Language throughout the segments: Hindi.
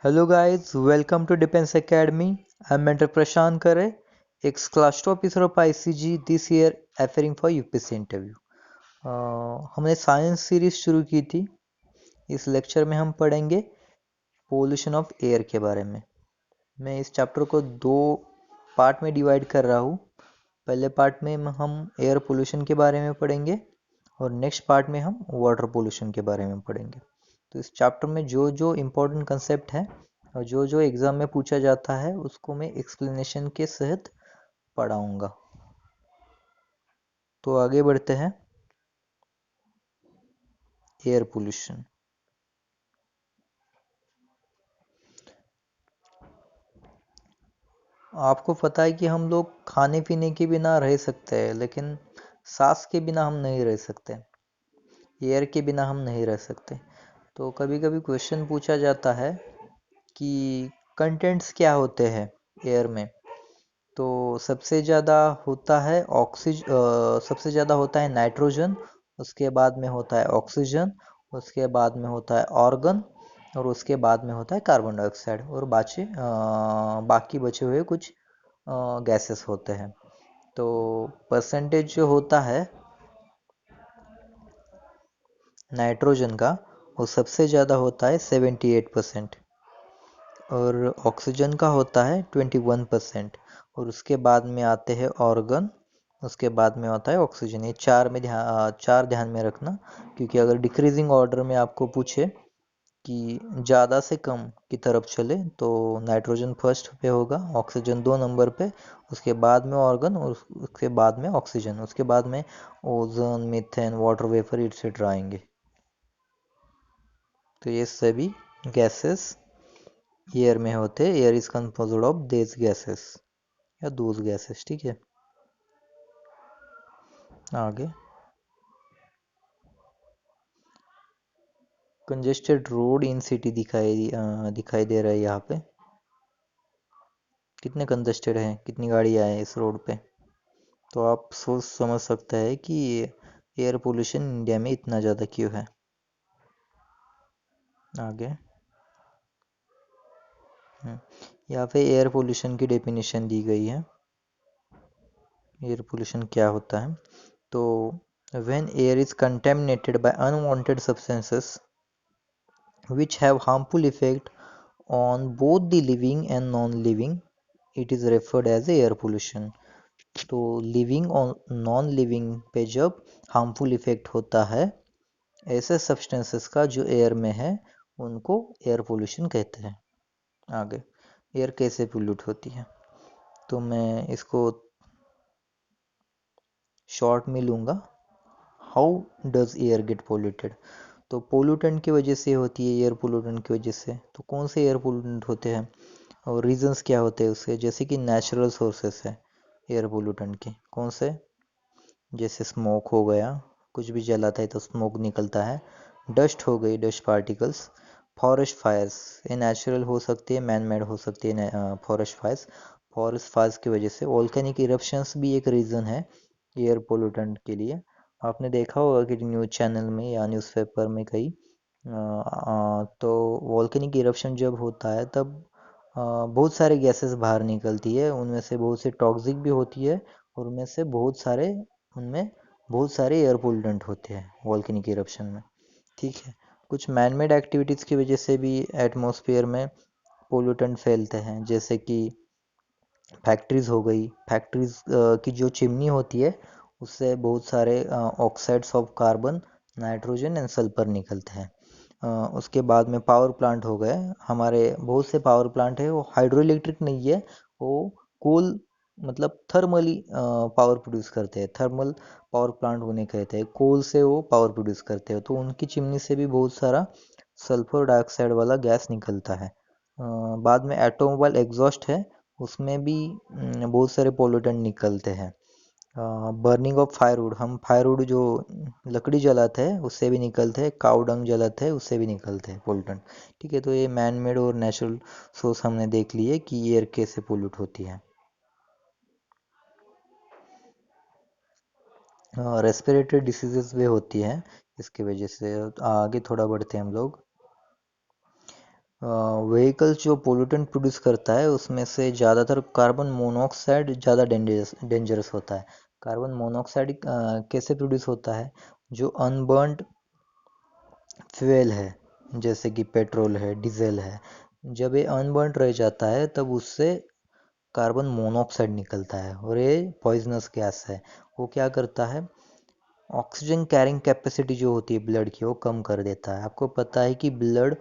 Hello guys, welcome to Defense Academy. I'm Mentor Prashant Kare, ex-class officer of ICG this year appearing for UPSC interview. हमने साइंस सीरीज शुरू की थी। इस लेक्चर में हम पढ़ेंगे पोल्यूशन ऑफ एयर के बारे में। मैं इस चैप्टर को दो पार्ट में डिवाइड कर रहा हूँ। पहले पार्ट में हम एयर पोल्यूशन के बारे में पढ़ेंगे और नेक्स्ट पार्ट में हम वाटर पोल्यूशन के बारे में पढ़ेंगे। तो इस चैप्टर में जो जो इम्पोर्टेंट कंसेप्ट है और जो जो एग्ज़ाम में पूछा जाता है उसको मैं एक्सप्लेनेशन के सहित पढ़ाऊँगा। तो आगे बढ़ते हैं। Air pollution. आपको पता है कि हम लोग खाने पीने के बिना रह सकते हैं, लेकिन सांस के बिना हम नहीं रह सकते, एयर के बिना हम नहीं रह सकते। तो कभी कभी क्वेश्चन पूछा जाता है कि कंटेंट्स क्या होते हैं एयर में। तो सबसे ज़्यादा होता है सबसे ज़्यादा होता है नाइट्रोजन, उसके बाद में होता है ऑक्सीजन, उसके बाद में होता है ऑर्गन और उसके बाद में होता है कार्बन डाइऑक्साइड और बाकी बचे हुए कुछ गैसेस होते हैं। तो परसेंटेज जो होता है नाइट्रोजन का वो सबसे ज़्यादा होता है 78% और ऑक्सीजन का होता है 21% और उसके बाद में आते हैं ऑर्गन, उसके बाद में होता है ऑक्सीजन। ये चार ध्यान में रखना, क्योंकि अगर डिक्रीजिंग ऑर्डर में आपको पूछे कि ज़्यादा से कम की तरफ चले तो नाइट्रोजन फर्स्ट पे होगा, ऑक्सीजन 2 नंबर पे, उसके बाद में ऑर्गन और उसके बाद में ऑक्सीजन, उसके बाद में ozone, methane, water vapour etcetera आएंगे। तो ये सभी गैसेस एयर में होते हैं। Air is composed of this gases या दोज गैसेस। ठीक है, आगे। कंजेस्टेड रोड इन सिटी दिखाई दे रहा है यहाँ पे। कितने कंजेस्टेड हैं, कितनी गाड़ियाँ हैं इस रोड पे, तो आप सोच समझ सकते हैं कि एयर पोल्यूशन इंडिया में इतना ज़्यादा क्यों है। आगे। यहाँ पे एयर पोल्यूशन की डेफिनेशन दी गई है। एयर पोल्यूशन क्या होता है? तो when air is contaminated by unwanted substances which have harmful effect on both the living and non-living, it is referred as air pollution. तो लिविंग और नॉन लिविंग पे जब हार्मफुल इफेक्ट होता है ऐसे सब्सटेंसेस का जो एयर में है उनको एयर पोल्यूशन कहते हैं। आगे, एयर कैसे पोल्यूट होती है, तो मैं इसको शॉर्ट में लूँगा। How does air get polluted? तो पोल्यूटेंट की वजह से होती है, एयर पोल्यूटेंट की वजह से। तो कौन से एयर पोल्यूटेंट होते हैं और रीजंस क्या होते हैं उसके? जैसे कि नेचुरल सोर्सेस है एयर पोल्यूटेंट के। कौन से? जैसे स्मोक हो गया, कुछ भी जलाता है तो स्मोक निकलता है। डस्ट हो गई, डस्ट पार्टिकल्स। फॉरेस्ट फायर्स, ये नेचुरल हो सकती है, मैन मेड हो सकती है। फॉरेस्ट फायर्स की वजह से वोल्केनिक इरप्शंस भी एक रीज़न है एयर पोल्यूटेंट के लिए। आपने देखा होगा कि न्यूज़ चैनल में या न्यूज़पेपर में कहीं तो वोल्केनिक इरप्शन जब होता है तब बहुत सारे गैसेस बाहर निकलती है, उनमें से बहुत से टॉक्सिक भी होती है और उनमें बहुत सारे एयर पोल्यूटेंट होते हैं वोल्केनिक इरप्शन में। ठीक है, कुछ मैन मेड एक्टिविटीज़ की वजह से भी एटमॉस्फेयर में पोल्यूटेंट फैलते हैं, जैसे कि फैक्ट्रीज़ हो गई। फैक्ट्रीज़ की जो चिमनी होती है उससे बहुत सारे oxides of carbon, nitrogen and sulphur निकलते हैं। उसके बाद में पावर प्लांट हो गए। हमारे बहुत से पावर प्लांट है, वो हाइड्रो इलेक्ट्रिक नहीं है, वो कोल मतलब थर्मली पावर प्रोड्यूस करते हैं। थर्मल पावर प्लांट उन्हें कहते हैं, कोल से वो पावर प्रोड्यूस करते हैं। तो उनकी चिमनी से भी बहुत सारा सल्फर डाइऑक्साइड वाला गैस निकलता है। बाद में ऑटोमोबाइल एग्जॉस्ट है, उसमें भी बहुत सारे पोल्यूटेंट निकलते हैं। बर्निंग ऑफ फायरवुड, हम फायरवुड जो लकड़ी जलाते हैं उससे भी निकलते हैं। काऊ डंग जलाते हैं उससे भी निकलते हैं पोल्यूटेंट। ठीक है, तो ये मैन मेड और नेचुरल सोर्स हमने देख लिए कि एयर कैसे पोल्यूट होती है। रेस्पिरेटरी डिसीजेस भी होती हैं इसकी वजह से। आगे थोड़ा बढ़ते हैं हम लोग। व्हीकल्स जो पोल्यूटेंट प्रोड्यूस करता है उसमें से ज़्यादातर कार्बन मोनोऑक्साइड ज़्यादा डेंजरस होता है। कार्बन मोनोऑक्साइड कैसे प्रोड्यूस होता है? जो अनबर्न्ड फ्यूल है, जैसे कि पेट्रोल है, डीजल है, जब ये अनबर्न्ड रह जाता है तब उससे कार्बन मोनोऑक्साइड निकलता है और ये पॉइजनस गैस है। वो क्या करता है, ऑक्सीजन कैरिंग कैपेसिटी जो होती है ब्लड की वो कम कर देता है। आपको पता है कि ब्लड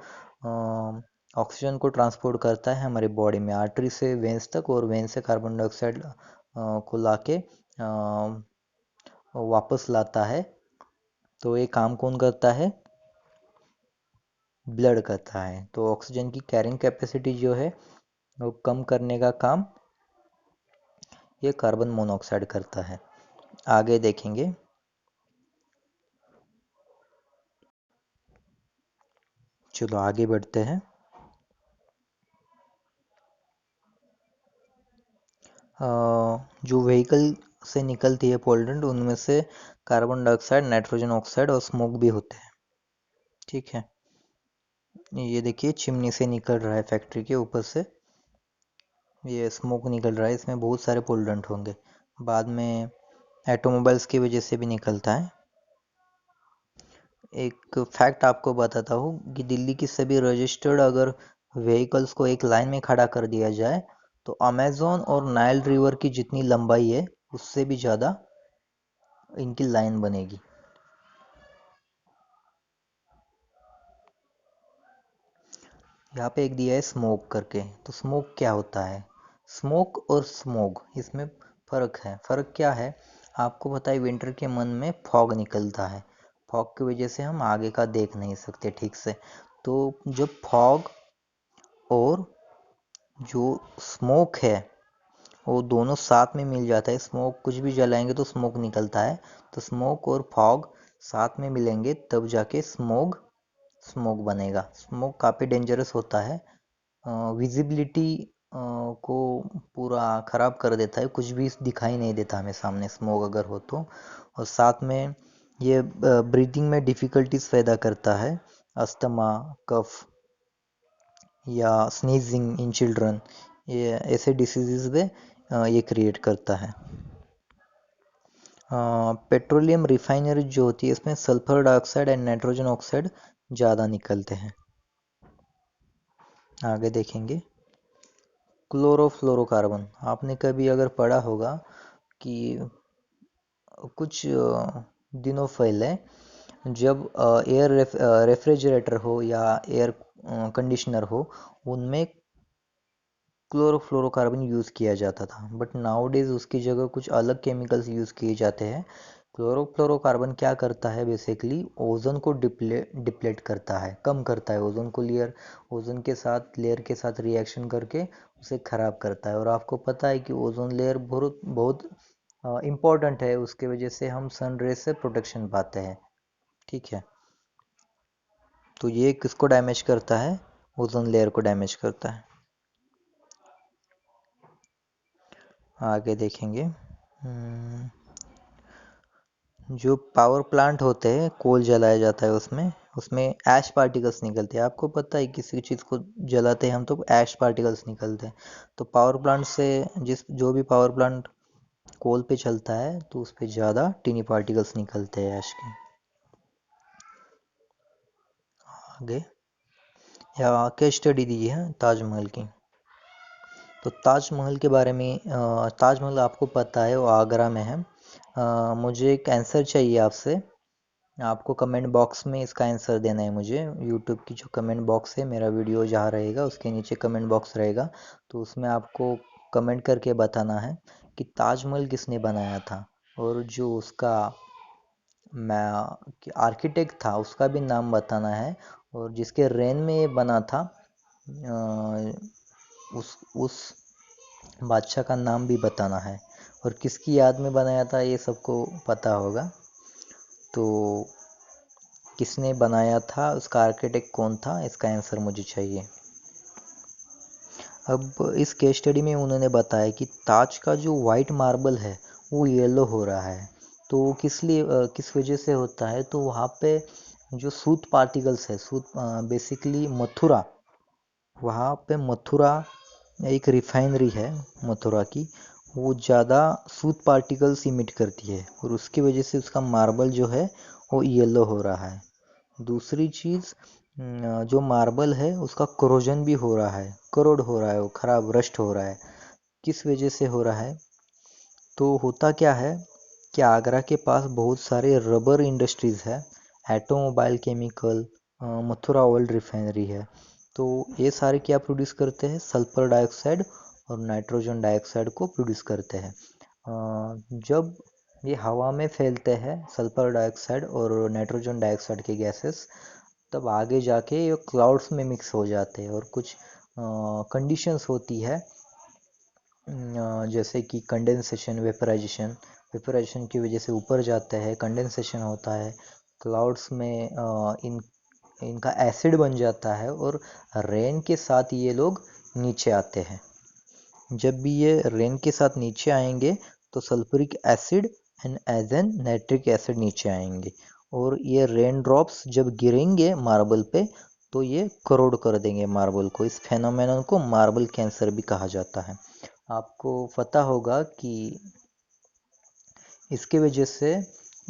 ऑक्सीजन को ट्रांसपोर्ट करता है हमारे बॉडी में आर्टरी से वेंस तक, और वेंस से कार्बन डाइऑक्साइड को लाके वापस लाता है। तो ये काम कौन करता है? ब्लड करता है। तो ऑक्सीजन की कैरिंग कैपेसिटी जो है वो कम करने का काम ये कार्बन मोनोऑक्साइड करता है। आगे देखेंगे। चलो आगे बढ़ते हैं। जो व्हीकल से निकलती है पोल्यूटेंट उनमें से कार्बन डाइऑक्साइड, नाइट्रोजन ऑक्साइड और स्मोक भी होते हैं। ठीक है, ये देखिए चिमनी से निकल रहा है फैक्ट्री के ऊपर से, ये स्मोक निकल रहा है, इसमें बहुत सारे पोल्यूटेंट होंगे। बाद में ऑटोमोबाइल्स की वजह से भी निकलता है। एक फैक्ट आपको बताता हूँ कि दिल्ली की सभी रजिस्टर्ड अगर व्हीकल्स को एक लाइन में खड़ा कर दिया जाए तो अमेज़न और नाइल रिवर की जितनी लंबाई है उससे भी ज़्यादा इनकी लाइन बनेगी। यहाँ पे एक दिया है स्मोक करके, तो स्मोक क्या होता है? स्मोक और स्मोग इसमें फ़र्क है। फ़र्क क्या है? आपको पता है विंटर के मन में फॉग निकलता है, फॉग की वजह से हम आगे का देख नहीं सकते ठीक से। तो जब फॉग और जो स्मोक है वो दोनों साथ में मिल जाता है, स्मोक कुछ भी जलाएंगे तो स्मोक निकलता है, तो स्मोक और फॉग साथ में मिलेंगे तब जाके स्मोग स्मोक बनेगा। स्मोक काफ़ी डेंजरस होता है, विजिबिलिटी को पूरा ख़राब कर देता है, कुछ भी दिखाई नहीं देता हमें सामने स्मोक अगर हो तो। और साथ में ये ब्रीथिंग में डिफ़िकल्टीज पैदा करता है, अस्थमा, कफ या स्नीजिंग इन चिल्ड्रन, ये ऐसे डिसीज़ में ये क्रिएट करता है। पेट्रोलियम रिफाइनरी जो होती है इसमें sulphur dioxide and nitrogen oxide ज़्यादा निकलते हैं। आगे देखेंगे। क्लोरोफ्लोरोकार्बन, आपने कभी अगर पढ़ा होगा कि कुछ दिनों पहले जब एयर रेफ्रिजरेटर हो या एयर कंडीशनर हो उनमें क्लोरोफ्लोरोकार्बन यूज़ किया जाता था, बट नाउडेज उसकी जगह कुछ अलग केमिकल्स यूज़ किए जाते हैं। क्लोरोफ्लोरोकार्बन क्या करता है, बेसिकली ओजोन को डिप्लेट करता है, कम करता है ओजोन को, ओजोन के साथ लेयर के साथ रिएक्शन करके उसे ख़राब करता है। और आपको पता है कि ओजोन लेयर बहुत बहुत इम्पॉर्टेंट है, उसके वजह से हम सन रेज से प्रोटेक्शन पाते हैं। ठीक है, तो ये किसको डैमेज करता है? ओजोन लेयर को डैमेज करता है। आगे देखेंगे। जो पावर प्लांट होते हैं, कोल जलाया जाता है उसमें उसमें ऐश पार्टिकल्स निकलते हैं। आपको पता है किसी चीज़ को जलाते हैं हम तो ऐश पार्टिकल्स निकलते हैं। तो पावर प्लांट से जो भी पावर प्लांट कोल पे चलता है तो उस पे ज़्यादा टीनी पार्टिकल्स निकलते हैं ऐश के। आगे यहाँ केस स्टडी दी है ताजमहल की। तो ताजमहल के बारे में, ताजमहल आपको पता है वो आगरा में है। मुझे एक आंसर चाहिए आपसे, आपको कमेंट बॉक्स में इसका आंसर देना है मुझे। यूट्यूब की जो कमेंट बॉक्स है, मेरा वीडियो जहाँ रहेगा उसके नीचे कमेंट बॉक्स रहेगा, तो उसमें आपको कमेंट करके बताना है कि ताजमहल किसने बनाया था, और जो उसका मैं आर्किटेक्ट था उसका भी नाम बताना है, और जिसके रेन में ये बना था उस बादशाह का नाम भी बताना है, और किसकी याद में बनाया था ये सबको पता होगा। तो किसने बनाया था, उसका आर्किटेक्ट कौन था, इसका आंसर मुझे चाहिए। अब इस केस स्टडी में उन्होंने बताया कि ताज का जो वाइट मार्बल है वो येलो हो रहा है, तो किस लिए किस वजह से होता है? तो वहाँ पे जो सूत पार्टिकल्स है, सूत बेसिकली मथुरा वहाँ पे मथुरा एक रिफाइनरी है मथुरा की, वो ज़्यादा सूत पार्टिकल्स इमिट करती है और उसकी वजह से उसका मार्बल जो है वो येलो हो रहा है। दूसरी चीज़, जो मार्बल है उसका कोरोजन भी हो रहा है, करोड हो रहा है, वो खराब रस्ट हो रहा है। किस वजह से हो रहा है? तो होता क्या है कि आगरा के पास बहुत सारे रबर इंडस्ट्रीज़ है, automobile, chemical, Mathura oil refinery है। तो ये सारे क्या प्रोड्यूस करते हैं? सल्फर डाइऑक्साइड और नाइट्रोजन डाइऑक्साइड को प्रोड्यूस करते हैं। जब ये हवा में फैलते हैं सल्फर डाइऑक्साइड और नाइट्रोजन डाइऑक्साइड के गैसेस, तब आगे जाके ये क्लाउड्स में मिक्स हो जाते हैं और कुछ कंडीशंस होती है, जैसे कि कंडेंसेशन, वेपराइजेशन। वेपराइजेशन की वजह से ऊपर जाता है, कंडेंसेशन होता है, क्लाउड्स में इनका एसिड बन जाता है और रेन के साथ ये लोग नीचे आते हैं। जब भी ये रेन के साथ नीचे आएंगे तो sulphuric acid and again nitric acid नीचे आएंगे और ये रेन ड्रॉप्स जब गिरेंगे मार्बल पे तो ये करोड कर देंगे मार्बल को। इस फेनोमेनन को मार्बल कैंसर भी कहा जाता है। आपको पता होगा कि इसके वजह से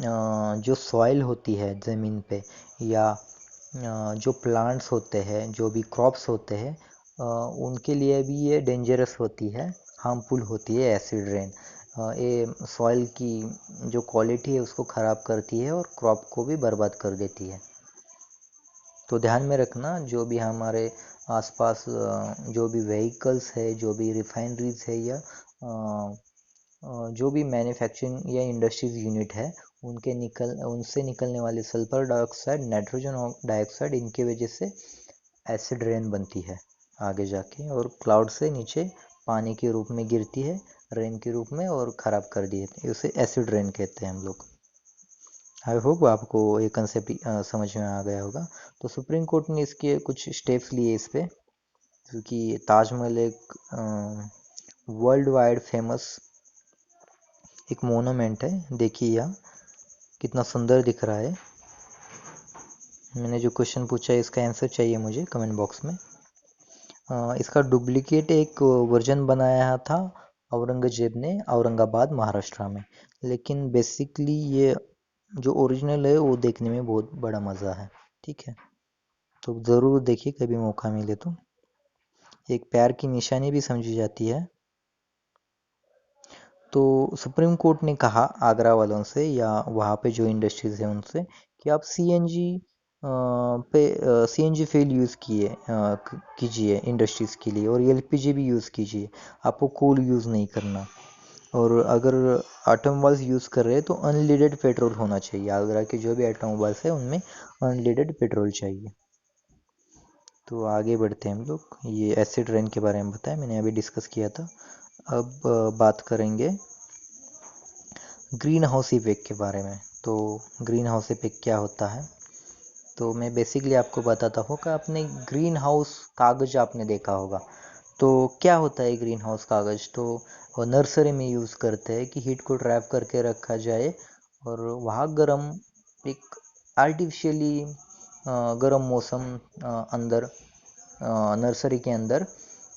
जो सॉइल होती है ज़मीन पे, या जो प्लांट्स होते हैं, जो भी क्रॉप्स होते हैं, उनके लिए भी ये डेंजरस होती है, हार्मफुल होती है एसिड रेन। ये सॉइल की जो क्वालिटी है उसको ख़राब करती है और क्रॉप को भी बर्बाद कर देती है। तो ध्यान में रखना, जो भी हमारे आसपास जो भी व्हीकल्स है, जो भी रिफाइनरीज है, या जो भी मैन्युफैक्चरिंग या इंडस्ट्रीज यूनिट है, उनसे निकलने वाले सल्फर डाइऑक्साइड, नाइट्रोजन डाइऑक्साइड, इनके वजह से एसिड रेन बनती है आगे जाके और क्लाउड से नीचे पानी के रूप में गिरती है, रेन के रूप में, और ख़राब कर दिए, उसे एसिड रेन कहते हैं हम लोग। आई होप आपको ये कंसेप्ट समझ में आ गया होगा। तो सुप्रीम कोर्ट ने इसके कुछ स्टेप्स लिए इस पे, क्योंकि ताजमहल एक वर्ल्ड वाइड फेमस एक मोनूमेंट है। देखिए यहाँ कितना सुंदर दिख रहा है। मैंने जो क्वेश्चन पूछा है इसका आंसर चाहिए मुझे कमेंट बॉक्स में। इसका डुप्लीकेट एक वर्जन बनाया था औरंगजेब ने औरंगाबाद महाराष्ट्र में, लेकिन बेसिकली ये जो ओरिजिनल है वो देखने में बहुत बड़ा मज़ा है। ठीक है, तो ज़रूर देखिए कभी मौका मिले तो। एक प्यार की निशानी भी समझी जाती है। तो सुप्रीम कोर्ट ने कहा आगरा वालों से या वहाँ पे जो इंडस्ट्रीज़ हैं उनसे कि आप सीएनजी पे सीएनजी फ्यूल यूज़ कीजिए इंडस्ट्रीज़ के लिए, और एलपीजी भी यूज़ कीजिए, आपको कोल यूज़ नहीं करना। और अगर ऑटोमोबाइल्स यूज़ कर रहे हैं तो अनलीडेड पेट्रोल होना चाहिए। आगरा के जो भी ऑटोमोबाइल्स है उनमें अनलीडेड पेट्रोल चाहिए। तो आगे बढ़ते हैं हम लोग। ये एसिड रेन के बारे में बताया मैंने, अभी डिस्कस किया था। अब बात करेंगे ग्रीन हाउस इफेक्ट के बारे में। तो ग्रीन हाउस इफेक्ट क्या होता है? तो मैं बेसिकली आपको बताता हूँ कि आपने ग्रीन हाउस कागज़ आपने देखा होगा। तो क्या होता है ग्रीन हाउस कागज़? तो नर्सरी में यूज़ करते हैं कि हीट को ट्रैप करके रखा जाए और वहाँ गर्म, एक आर्टिफिशियली गर्म मौसम अंदर नर्सरी के अंदर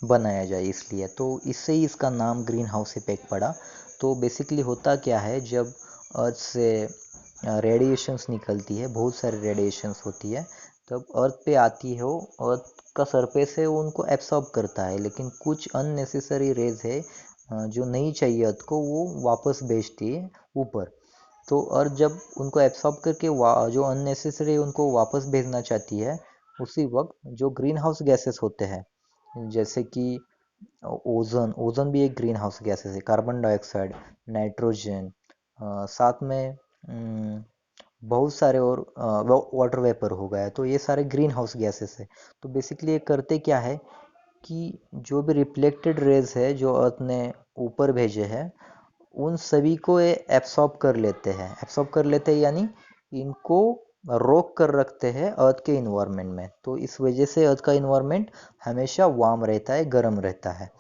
बनाया जाए, इसलिए तो इससे ही इसका नाम ग्रीन हाउस इफेक्ट पड़ा। तो बेसिकली होता क्या है, जब अर्थ से रेडिएशंस निकलती है, बहुत सारी रेडिएशंस होती है, तब अर्थ पे आती है, वो अर्थ का सरफेस है वो उनको एब्सॉर्ब करता है, लेकिन कुछ अननेसेसरी रेज है जो नहीं चाहिए अर्थ को, वो वापस भेजती है ऊपर। तो अर्थ जब उनको एब्सॉर्ब करके जो अननेसेसरी उनको वापस भेजना चाहती है, उसी वक्त जो ग्रीन हाउस गैसेस होते हैं, जैसे कि ओजोन, ओजोन भी एक ग्रीन हाउस गैसेस है, कार्बन डाइऑक्साइड, नाइट्रोजन, साथ में बहुत सारे और वाटर वेपर हो गया, तो ये सारे ग्रीन हाउस गैसेस है। तो बेसिकली ये करते क्या है कि जो भी रिफ्लेक्टेड रेज है जो अर्थ ने ऊपर भेजे हैं, उन सभी को ये एब्सॉर्ब कर लेते हैं। एब्सॉर्ब कर लेते हैं यानी इनको रोक कर रखते हैं अर्थ के इन्वायरमेंट में। तो इस वजह से अर्थ का इन्वायरमेंट हमेशा वार्म रहता है, गर्म रहता है।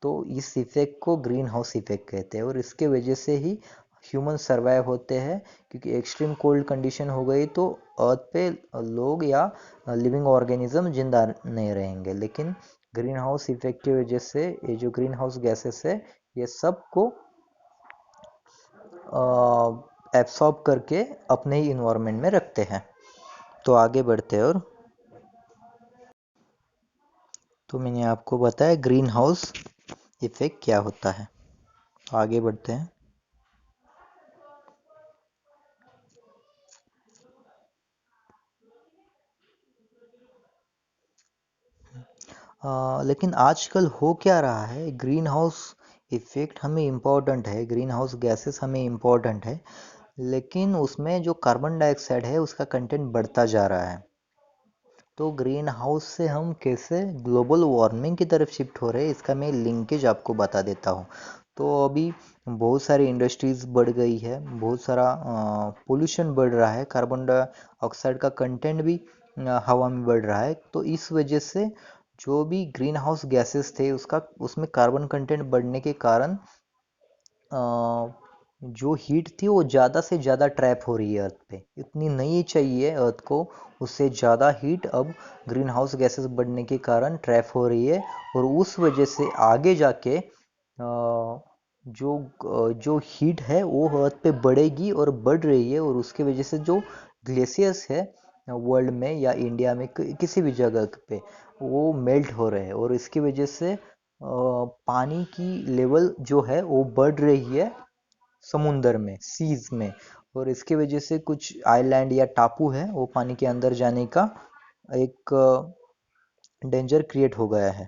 तो इस इफेक्ट को ग्रीन हाउस इफेक्ट कहते हैं और इसके वजह से ही ह्यूमन सर्वाइव होते हैं, क्योंकि एक्सट्रीम कोल्ड कंडीशन हो गई तो अर्थ पे लोग या लिविंग ऑर्गेनिज्म जिंदा नहीं रहेंगे, लेकिन ग्रीन हाउस इफेक्ट की वजह से ये जो ग्रीन हाउस गैसेस है ये सबको एब्सॉर्ब करके अपने ही इन्वायरमेंट में रखते हैं। तो आगे बढ़ते हैं। और तो मैंने आपको बताया ग्रीन हाउस इफेक्ट क्या होता है। तो आगे बढ़ते हैं। लेकिन आजकल हो क्या रहा है, ग्रीन हाउस इफेक्ट हमें इम्पोर्टेंट है, ग्रीन हाउस गैसेस हमें इम्पोर्टेंट है, लेकिन उसमें जो कार्बन डाइऑक्साइड है उसका कंटेंट बढ़ता जा रहा है। तो ग्रीन हाउस से हम कैसे ग्लोबल वार्मिंग की तरफ शिफ्ट हो रहे हैं, इसका मैं लिंकेज आपको बता देता हूँ। तो अभी बहुत सारी इंडस्ट्रीज बढ़ गई है, बहुत सारा पोल्यूशन बढ़ रहा है, कार्बन डाइऑक्साइड का कंटेंट भी हवा में बढ़ रहा है। तो इस वजह से जो भी ग्रीन हाउस गैसेस थे उसका उसमें कार्बन कंटेंट बढ़ने के कारण जो हीट थी वो ज़्यादा से ज़्यादा ट्रैप हो रही है अर्थ पे, इतनी नहीं चाहिए अर्थ को, उससे ज़्यादा हीट अब ग्रीन हाउस गैसेस बढ़ने के कारण ट्रैप हो रही है। और उस वजह से आगे जाके जो हीट है वो अर्थ पे बढ़ेगी और बढ़ रही है, और उसकी वजह से जो ग्लेशियर्स है वर्ल्ड में या इंडिया में किसी भी जगह पे वो मेल्ट हो रहे हैं, और इसकी वजह से पानी की लेवल जो है वो बढ़ रही है समुंदर में, सीज में, और इसके वजह से कुछ आइलैंड या टापू है वो पानी के अंदर जाने का एक डेंजर क्रिएट हो गया है।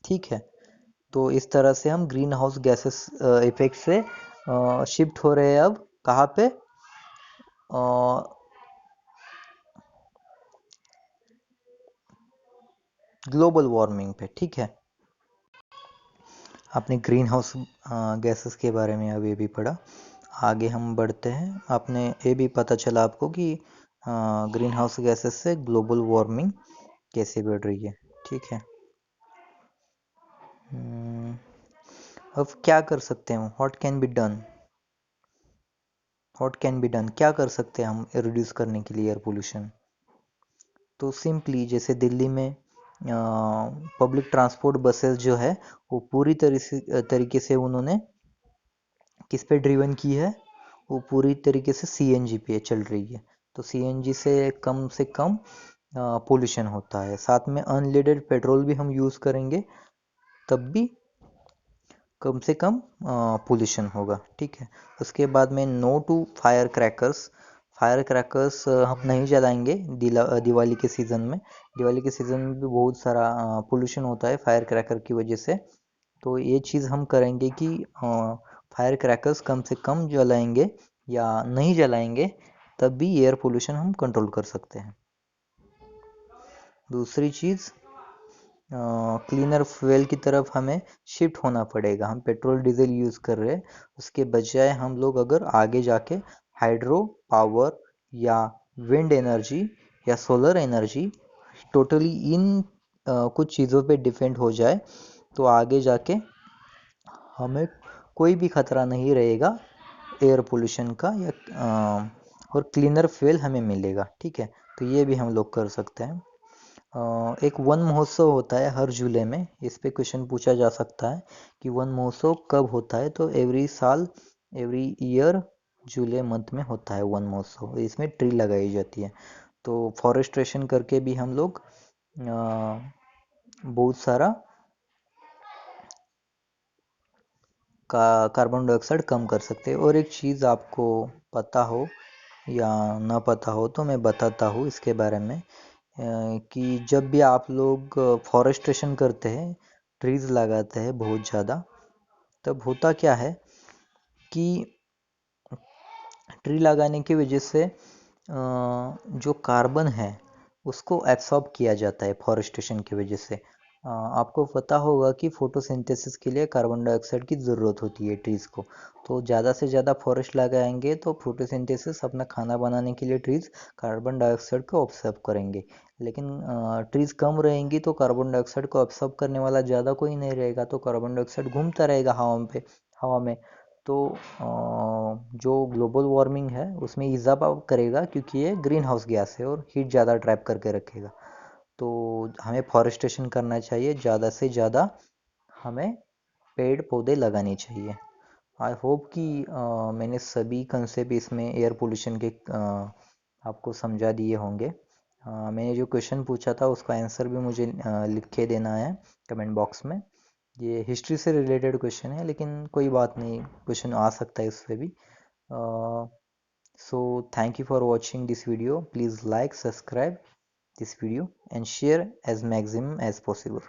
ठीक है। तो इस तरह से हम ग्रीन हाउस गैसेस इफेक्ट से शिफ्ट हो रहे हैं अब कहाँ पे, ग्लोबल वार्मिंग पे। ठीक है। आपने ग्रीन हाउस गैसेस के बारे में अभी भी पढ़ा। आगे हम बढ़ते हैं। आपने ये भी पता चला आपको कि ग्रीन हाउस गैसेस से ग्लोबल वार्मिंग कैसे बढ़ रही है। ठीक है। अब क्या कर सकते हैं, what can be done, what can be done, क्या कर सकते हैं हम रिड्यूस करने के लिए एयर पोल्यूशन। तो सिंपली जैसे दिल्ली में पब्लिक ट्रांसपोर्ट बसेस जो है वो पूरी तरीके से उन्होंने किस पे ड्रिवन की है, वो पूरी तरीके से सीएनजी पे चल रही है। तो सीएनजी से कम पोल्यूशन होता है। साथ में अनलीडेड पेट्रोल भी हम यूज़ करेंगे तब भी कम से कम पोल्यूशन होगा। ठीक है। उसके बाद में no to fire crackers. Fire crackers हम नहीं जलाएंगे दिवाली के सीज़न में। दिवाली के सीज़न में भी बहुत सारा पोल्यूशन होता है फायर क्रैकर की वजह से। तो ये चीज़ हम करेंगे कि फायर क्रैकर्स कम से कम जलाएंगे या नहीं जलाएंगे, तब भी एयर पोल्यूशन हम कंट्रोल कर सकते हैं। दूसरी चीज़, क्लीनर फ्यूल की तरफ हमें शिफ्ट होना पड़ेगा। हम पेट्रोल डीजल यूज़ कर रहे हैं, उसके बजाय हम लोग अगर आगे जाके हाइड्रो पावर या विंड एनर्जी या सोलर एनर्जी टोटली इन कुछ चीज़ों पे डिपेंड हो जाए, तो आगे जाके हमें कोई भी खतरा नहीं रहेगा एयर पोल्यूशन का, या और क्लीनर फ्यूल हमें मिलेगा। ठीक है। तो ये भी हम लोग कर सकते हैं। एक वन महोत्सव होता है हर जुलाई में, इस पे क्वेश्चन पूछा जा सकता है कि वन महोत्सव कब होता है। तो एवरी ईयर जुलाई मंथ में होता है वन महोत्सव, इसमें ट्री लगाई जाती है। तो फॉरेस्ट्रेशन करके भी हम लोग बहुत सारा कार्बन डाइऑक्साइड कम कर सकते हैं। और एक चीज़ आपको पता हो या ना पता हो तो मैं बताता हूँ इसके बारे में, कि जब भी आप लोग फॉरेस्ट्रेशन करते हैं, ट्रीज लगाते हैं बहुत ज़्यादा, तब होता क्या है कि ट्री लगाने की वजह से जो कार्बन है उसको एब्सॉर्ब किया जाता है फॉरेस्टेशन की वजह से। आपको पता होगा कि फोटोसिंथेसिस के लिए कार्बन डाइऑक्साइड की ज़रूरत होती है ट्रीज़ को। तो ज़्यादा से ज़्यादा फॉरेस्ट लगाएंगे तो फोटोसिंथेसिस, अपना खाना बनाने के लिए ट्रीज़ कार्बन डाइऑक्साइड को ऑब्जर्व करेंगे। लेकिन ट्रीज़ कम रहेंगी तो कार्बन डाइऑक्साइड को ऑब्जर्व करने वाला ज़्यादा कोई नहीं रहेगा, तो कार्बन डाइऑक्साइड घूमता रहेगा हवा में। तो जो ग्लोबल वार्मिंग है उसमें इजाफा करेगा, क्योंकि ये ग्रीन हाउस गैस है और हीट ज़्यादा ट्रैप करके रखेगा। तो हमें फॉरेस्टेशन करना चाहिए, ज़्यादा से ज़्यादा हमें पेड़ पौधे लगाने चाहिए। आई होप कि मैंने सभी कंसेप्ट इसमें एयर पोल्यूशन के आपको समझा दिए होंगे। मैंने जो क्वेश्चन पूछा था उसका आंसर भी मुझे लिख के देना है कमेंट बॉक्स में। ये हिस्ट्री से रिलेटेड क्वेश्चन है, लेकिन कोई बात नहीं, क्वेश्चन आ सकता है उससे भी। So thank you for watching this video. Please like, subscribe this video and share as maximum as possible.